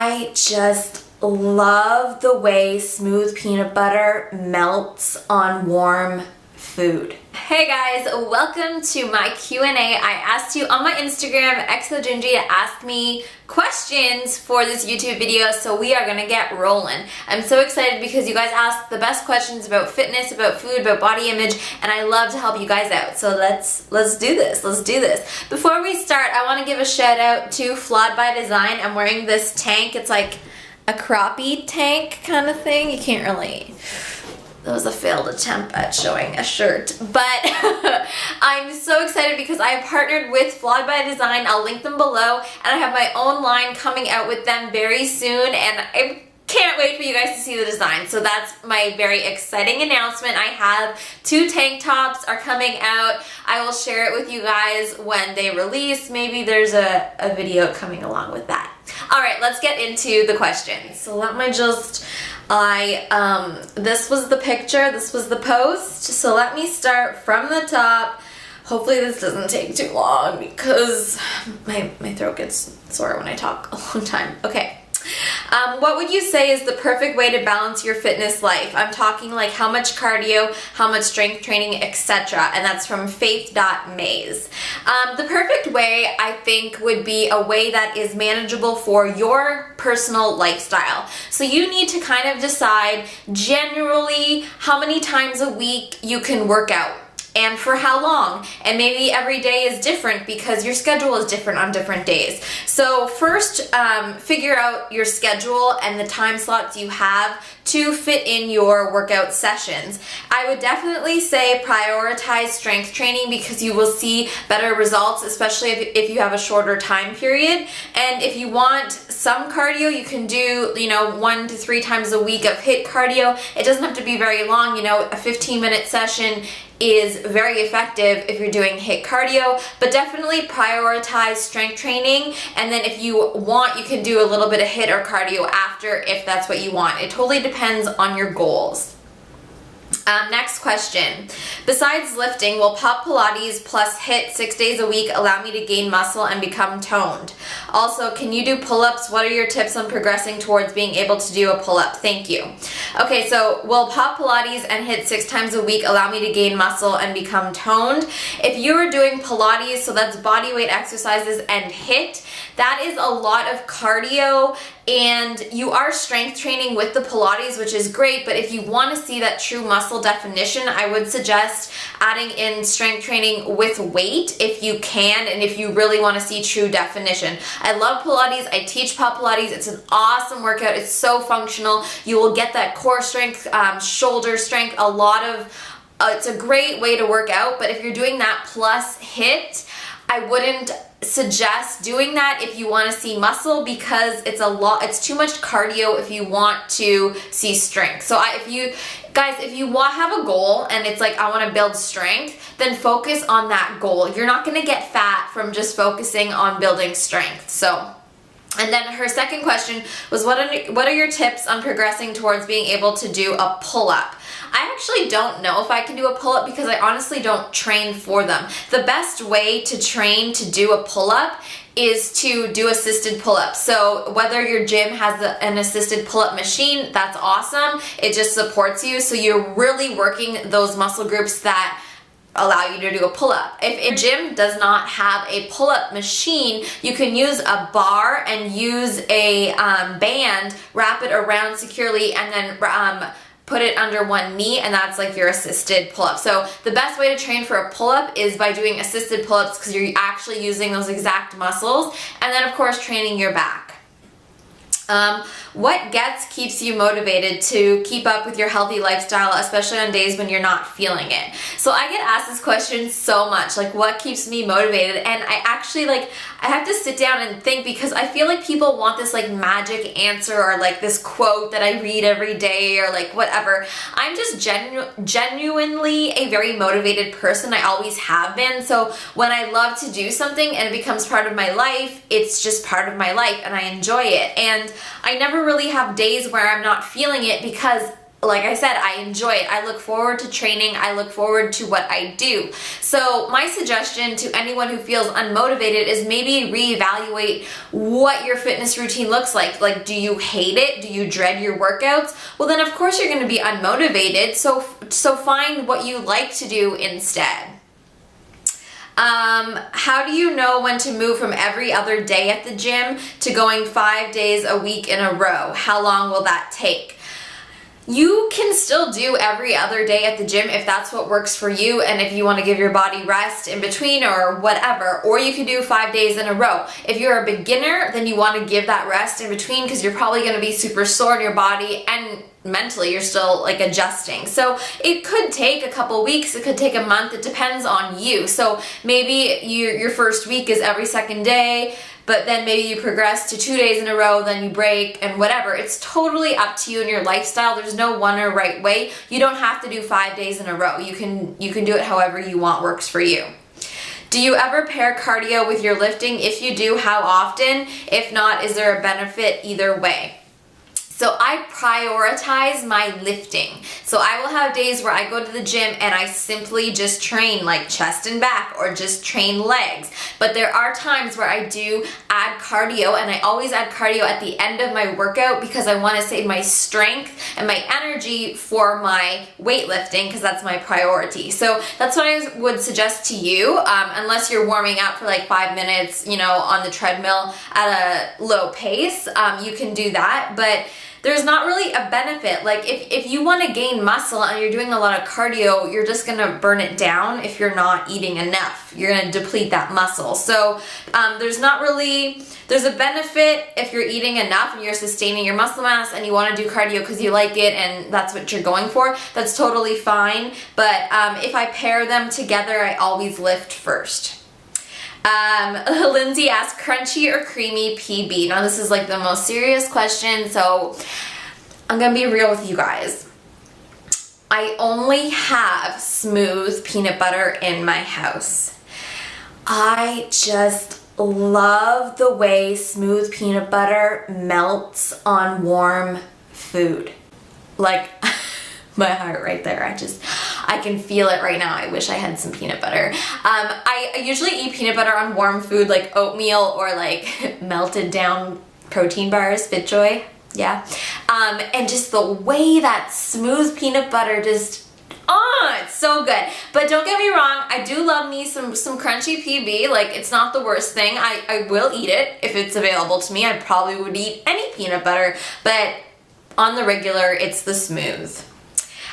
I just love the way smooth peanut butter melts on warm food. Hey guys, welcome to my Q&A. I asked you on my Instagram, xthejingy, to ask me questions for this YouTube video, so we are gonna get rolling. I'm so excited because you guys asked the best questions about fitness, about food, about body image, and I love to help you guys out. So let's do this. Let's do this. Before we start, I want to give a shout out to Flawed by Design. I'm wearing this tank. It's like a croppy tank kind of thing. You can't really... That was a failed attempt at showing a shirt, but I'm so excited because I have partnered with Flawed by Design. I'll link them below, and I have my own line coming out with them very soon, and I can't wait for you guys to see the design. So that's my very exciting announcement. I have 2 tank tops are coming out. I will share it with you guys when they release. Maybe there's a video coming along with that. All right, let's get into the questions. So let me just... this was the picture, this was the post, so let me start from the top. Hopefully this doesn't take too long because my throat gets sore when I talk a long time. Okay. What would you say is the perfect way to balance your fitness life? I'm talking like how much cardio, how much strength training, etc. And that's from faith.maze. The perfect way, I think, would be a way that is manageable for your personal lifestyle. So you need to kind of decide generally how many times a week you can work out. And for how long, and maybe every day is different because your schedule is different on different days. So first, figure out your schedule and the time slots you have to fit in your workout sessions. I would definitely say prioritize strength training because you will see better results, especially if you have a shorter time period. And if you want some cardio, you can do, 1 to 3 times a week of HIIT cardio. It doesn't have to be very long, a 15-minute session is very effective if you're doing HIIT cardio, but definitely prioritize strength training, and then if you want, you can do a little bit of HIIT or cardio after if that's what you want. It totally depends on your goals. Next question. Besides lifting, will pop Pilates plus HIIT 6 days a week allow me to gain muscle and become toned? Also, can you do pull-ups? What are your tips on progressing towards being able to do a pull-up? Thank you. Okay, so will pop Pilates and HIIT 6 times a week allow me to gain muscle and become toned? If you're doing Pilates, so that's body weight exercises, and HIIT, that is a lot of cardio, and you are strength training with the Pilates, which is great, but if you want to see that true muscle definition, I would suggest adding in strength training with weight if you can, and if you really want to see true definition. I love Pilates. I teach Pop Pilates. It's an awesome workout. It's so functional. You will get that core strength, shoulder strength, a lot of, it's a great way to work out, but if you're doing that plus HIIT, I wouldn't suggest doing that if you want to see muscle because it's too much cardio if you want to see strength. So if you have a goal and it's like I want to build strength, then focus on that goal. You're not going to get fat from just focusing on building strength. And then her second question was, what are your tips on progressing towards being able to do a pull-up? I actually don't know if I can do a pull-up because I honestly don't train for them. The best way to train to do a pull-up is to do assisted pull-ups. So whether your gym has an assisted pull-up machine, that's awesome. It just supports you. So you're really working those muscle groups that allow you to do a pull-up. If a gym does not have a pull-up machine, you can use a bar and use a band, wrap it around securely, and then put it under one knee, and that's like your assisted pull-up. So the best way to train for a pull-up is by doing assisted pull-ups because you're actually using those exact muscles, and then of course training your back. What keeps you motivated to keep up with your healthy lifestyle, especially on days when you're not feeling it? So I get asked this question so much, like what keeps me motivated? And I actually I have to sit down and think because I feel like people want this like magic answer or like this quote that I read every day or like whatever. I'm just genuinely a very motivated person. I always have been. So when I love to do something and it becomes part of my life, it's just part of my life and I enjoy it. And I never really have days where I'm not feeling it because like I said, I enjoy it. I look forward to training. I look forward to what I do. So my suggestion to anyone who feels unmotivated is maybe reevaluate what your fitness routine looks like. Like, do you hate it? Do you dread your workouts? Well, then of course you're going to be unmotivated. So find what you like to do instead. How do you know when to move from every other day at the gym to going 5 days a week in a row? How long will that take? You can still do every other day at the gym if that's what works for you, and if you want to give your body rest in between or whatever, or you can do 5 days in a row. If you're a beginner, then you want to give that rest in between because you're probably going to be super sore in your body, and mentally you're still like adjusting. So it could take a couple weeks, it could take a month, it depends on you. So maybe your first week is every second day, but then maybe you progress to 2 days in a row, then you break and whatever. It's totally up to you and your lifestyle. There's no one or right way. You don't have to do 5 days in a row. You can do it however you want works for you. Do you ever pair cardio with your lifting? If you do, how often? If not, is there a benefit either way? So I prioritize my lifting. So I will have days where I go to the gym and I simply just train like chest and back or just train legs. But there are times where I do add cardio, and I always add cardio at the end of my workout because I want to save my strength and my energy for my weightlifting because that's my priority. So that's what I would suggest to you, unless you're warming up for like 5 minutes, on the treadmill at a low pace, you can do that. But there's not really a benefit. Like if you want to gain muscle and you're doing a lot of cardio, you're just going to burn it down if you're not eating enough. You're going to deplete that muscle. So there's a benefit if you're eating enough and you're sustaining your muscle mass and you want to do cardio because you like it and that's what you're going for. That's totally fine. But if I pair them together, I always lift first. Lindsay asked, crunchy or creamy PB? Now this is like the most serious question, so I'm gonna be real with you guys. I only have smooth peanut butter in my house. I just love the way smooth peanut butter melts on warm food. Like my heart right there. I can feel it right now. I wish I had some peanut butter. I usually eat peanut butter on warm food like oatmeal or like melted down protein bars, FitJoy. Yeah. And just the way that smooth peanut butter just, it's so good. But don't get me wrong, I do love me some crunchy PB. Like, it's not the worst thing. I will eat it if it's available to me. I probably would eat any peanut butter, but on the regular, it's the smooth.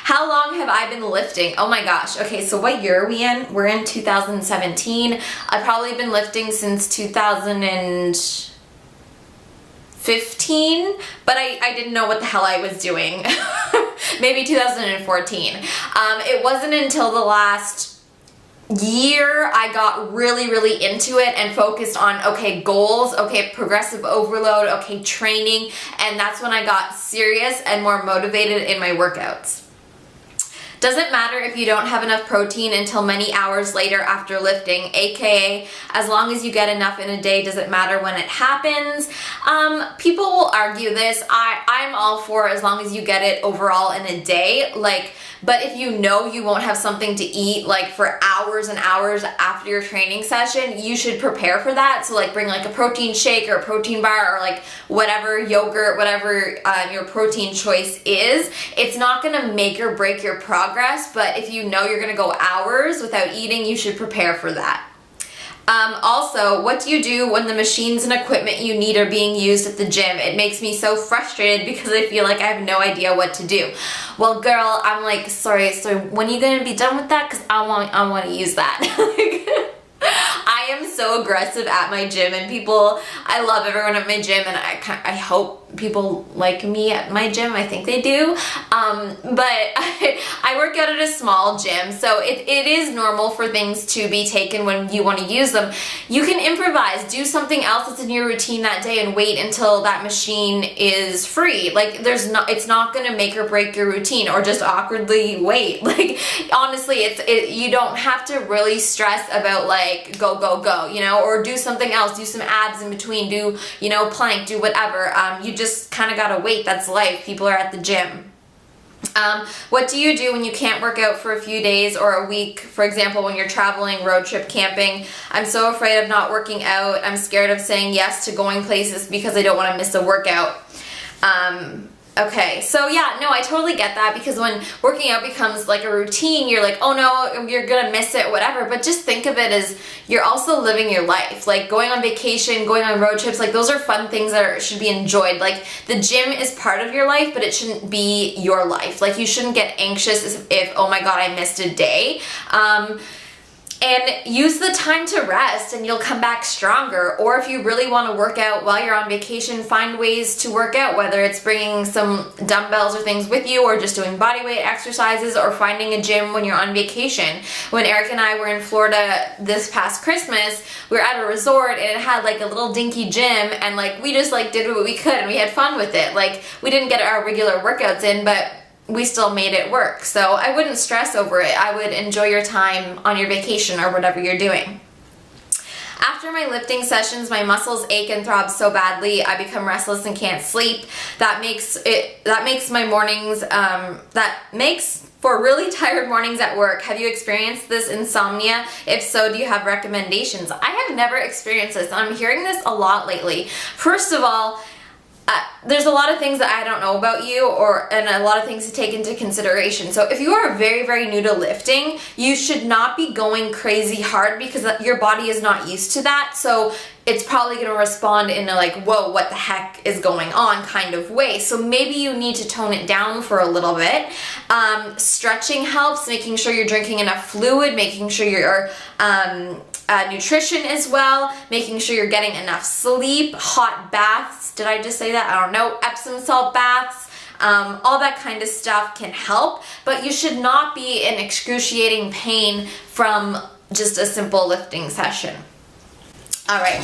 How long have I been lifting? Oh my gosh. Okay, so what year are we in? We're in 2017. I've probably been lifting since 2015, but I didn't know what the hell I was doing. Maybe 2014. It wasn't until the last year I got really into it and focused on, okay, goals, okay, progressive overload, okay, training, and that's when I got serious and more motivated in my workouts. Doesn't matter if you don't have enough protein until many hours later after lifting, aka as long as you get enough in a day, does it matter when it happens? People will argue this. I'm all for as long as you get it overall in a day. But if you know you won't have something to eat like for hours and hours after your training session, you should prepare for that. So like bring like a protein shake or a protein bar or like whatever, yogurt, whatever your protein choice is. It's not gonna make or break your progress, but if you know you're gonna go hours without eating, you should prepare for that. Also, what do you do when the machines and equipment you need are being used at the gym? It makes me so frustrated because I feel like I have no idea what to do. Well, girl, I'm like, sorry, so when are you gonna be done with that? Because I want to use that. I am so aggressive at my gym, and I love everyone at my gym, and I hope people like me at my gym. I think they do. But I work out at a small gym, so it is normal for things to be taken when you want to use them. You can improvise, do something else that's in your routine that day and wait until that machine is free. Like it's not gonna make or break your routine, or just awkwardly wait. Like honestly, you don't have to really stress about like go, or do something else, do some abs in between, do, plank, do whatever. You just kind of gotta wait. That's life. People are at the gym. What do you do when you can't work out for a few days or a week? For example, when you're traveling, road trip, camping. I'm so afraid of not working out. I'm scared of saying yes to going places because I don't want to miss a workout. Okay, so yeah, no, I totally get that, because when working out becomes like a routine, you're like, oh no, you're gonna miss it, whatever. But just think of it as you're also living your life. Like going on vacation, going on road trips, like those are fun things that should be enjoyed. Like the gym is part of your life, but it shouldn't be your life. Like you shouldn't get anxious if oh my god, I missed a day. And use the time to rest and you'll come back stronger. Or if you really want to work out while you're on vacation, find ways to work out, whether it's bringing some dumbbells or things with you, or just doing body weight exercises, or finding a gym when you're on vacation. When Eric and I were in Florida this past Christmas, we were at a resort and it had like a little dinky gym, and like we just like did what we could and we had fun with it. Like we didn't get our regular workouts in, but we still made it work. So I wouldn't stress over it. I would enjoy your time on your vacation or whatever you're doing. After my lifting sessions, my muscles ache and throb so badly, I become restless and can't sleep. That makes my mornings, that makes for really tired mornings at work. Have you experienced this insomnia? If so, do you have recommendations? I have never experienced this. I'm hearing this a lot lately. First of all, there's a lot of things that I don't know about you, and a lot of things to take into consideration. So if you are very, very new to lifting, you should not be going crazy hard, because your body is not used to that. So it's probably going to respond in a like, whoa, what the heck is going on kind of way. So maybe you need to tone it down for a little bit. Stretching helps, making sure you're drinking enough fluid, making sure your nutrition as well, making sure you're getting enough sleep, hot baths. Did I just say that? I don't know. Epsom salt baths. All that kind of stuff can help, but you should not be in excruciating pain from just a simple lifting session. All right.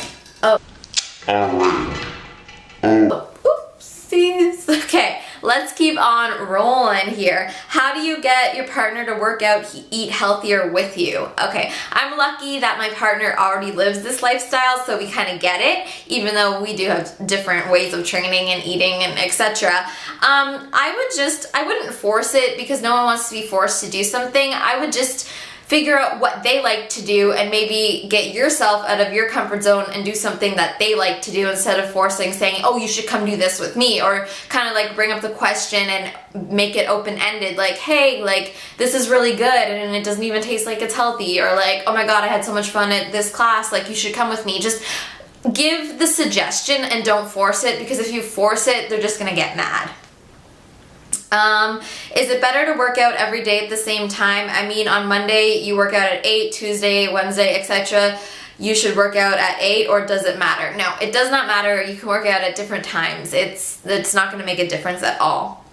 Oopsies. Okay, let's keep on rolling here. How do you get your partner to work out, eat healthier with you? Okay, I'm lucky that my partner already lives this lifestyle, so we kind of get it, even though we do have different ways of training and eating and etc. I wouldn't force it, because no one wants to be forced to do something. I would just figure out what they like to do and maybe get yourself out of your comfort zone and do something that they like to do, instead of forcing, saying, oh, you should come do this with me, or kind of like bring up the question and make it open-ended, like, hey, like this is really good and it doesn't even taste like it's healthy, or like, oh my god, I had so much fun at this class, like you should come with me. Just give the suggestion and don't force it, because if you force it, they're just gonna get mad. Is it better to work out every day at the same time? I mean, on Monday you work out at 8, Tuesday, Wednesday, etc. You should work out at 8, or does it matter? No, it does not matter. You can work out at different times. It's not going to make a difference at all.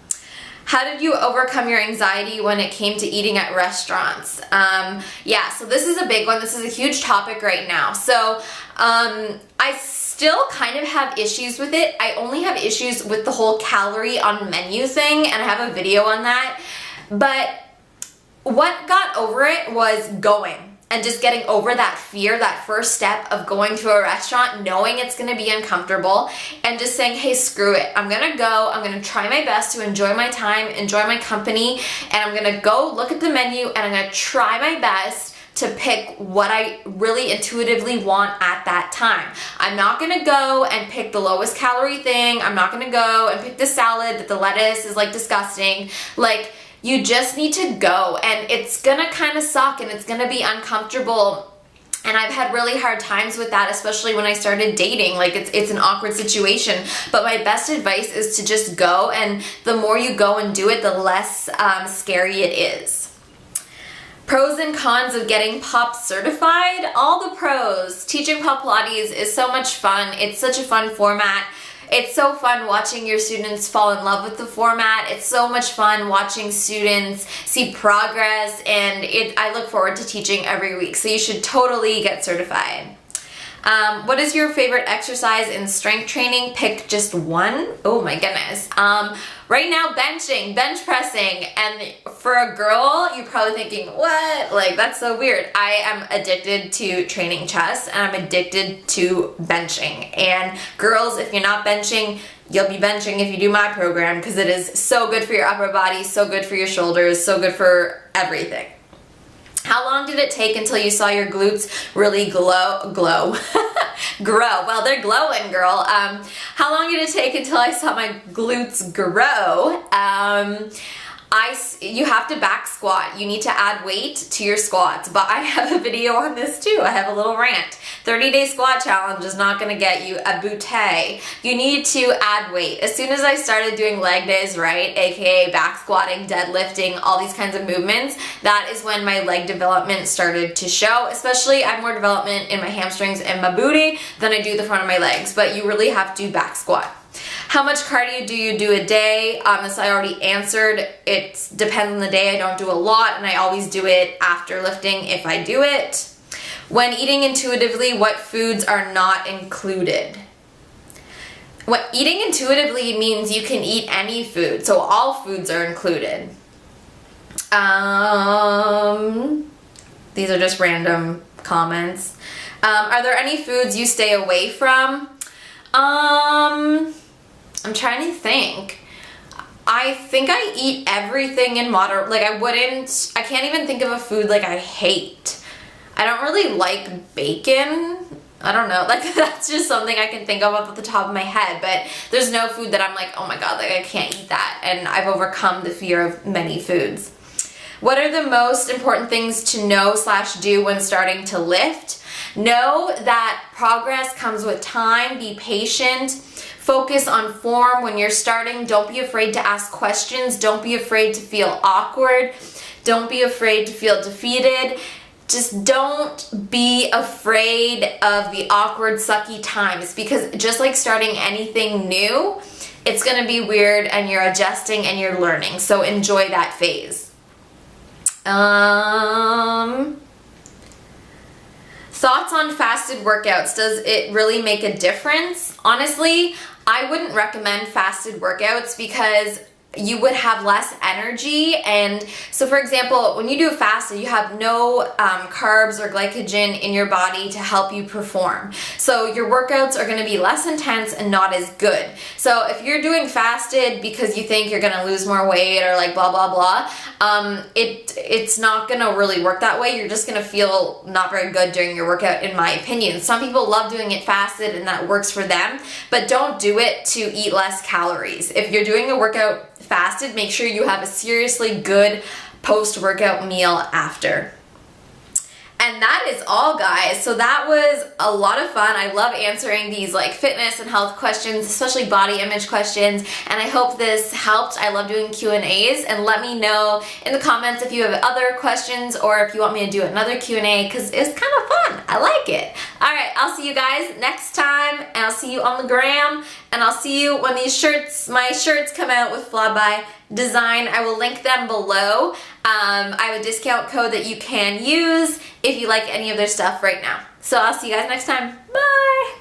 How did you overcome your anxiety when it came to eating at restaurants? Yeah, so this is a big one. This is a huge topic right now. So I still kind of have issues with it. I only have issues with the whole calorie on menu thing, and I have a video on that. But what got over it was going. And just getting over that fear, that first step of going to a restaurant, knowing it's gonna be uncomfortable, and just saying, hey, screw it. I'm gonna go, I'm gonna try my best to enjoy my time, enjoy my company, and I'm gonna go look at the menu and I'm gonna try my best to pick what I really intuitively want at that time. I'm not gonna go and pick the lowest calorie thing. I'm not gonna go and pick the salad that the lettuce is like disgusting. Like, you just need to go, and it's gonna kind of suck and it's gonna be uncomfortable. And I've had really hard times with that, especially when I started dating. Like, it's an awkward situation. But my best advice is to just go, and the more you go and do it, the less scary it is. Pros and cons of getting POP certified. All the pros. Teaching POP Pilates is so much fun. It's such a fun format. It's so fun watching your students fall in love with the format. It's so much fun watching students see progress, and I look forward to teaching every week. So you should totally get certified. What is your favorite exercise in strength training? Pick just one. Oh my goodness. Right now, benching, bench pressing. And for a girl, you're probably thinking, what? Like, that's so weird. I am addicted to training chest, and I'm addicted to benching. And girls, if you're not benching, you'll be benching if you do my program, because it is so good for your upper body, so good for your shoulders, so good for everything. How long did it take until you saw your glutes really grow? Well, they're glowing, girl. How long did it take until I saw my glutes grow? You have to back squat. You need to add weight to your squats, but I have a video on this too. I have a little rant. 30-day squat challenge is not gonna get you a booty. You need to add weight. As soon as I started doing leg days, right, aka back squatting, deadlifting, all these kinds of movements, that is when my leg development started to show. Especially, I have more development in my hamstrings and my booty than I do the front of my legs, but you really have to back squat. How much cardio do you do a day? This I already answered. It depends on the day. I don't do a lot, and I always do it after lifting if I do it. When eating intuitively, what foods are not included? What eating intuitively means you can eat any food, so all foods are included. These are just random comments. Are there any foods you stay away from? I'm trying to think. I think I eat everything in moderate. Like I can't even think of a food like I hate. I don't really like bacon. I don't know, like that's just something I can think of off the top of my head, but there's no food that I'm like, oh my God, like I can't eat that. And I've overcome the fear of many foods. What are the most important things to know/do when starting to lift? Know that progress comes with time. Be patient. Focus on form when you're starting. Don't be afraid to ask questions. Don't be afraid to feel awkward. Don't be afraid to feel defeated. Just don't be afraid of the awkward, sucky times, because just like starting anything new, it's gonna be weird and you're adjusting and you're learning. So enjoy that phase. Thoughts on fasted workouts. Does it really make a difference? Honestly, I wouldn't recommend fasted workouts because you would have less energy. And so for example, when you do a fasted, you have no carbs or glycogen in your body to help you perform. So your workouts are gonna be less intense and not as good. So if you're doing fasted because you think you're gonna lose more weight or like blah, blah, blah, it's not gonna really work that way. You're just gonna feel not very good during your workout, in my opinion. Some people love doing it fasted and that works for them, but don't do it to eat less calories. If you're doing a workout fasted, make sure you have a seriously good post-workout meal after. And that is all, guys. So that was a lot of fun. I love answering these like fitness and health questions, especially body image questions, and I hope this helped. I love doing Q&As, and let me know in the comments if you have other questions or if you want me to do another Q&A, because it's kind of fun. I like it. All right, I'll see you guys next time, and I'll see you on the gram, and I'll see you when these shirts, my shirts come out with Flyby design. I will link them below. I have a discount code that you can use if you like any of their stuff right now. So I'll see you guys next time. Bye!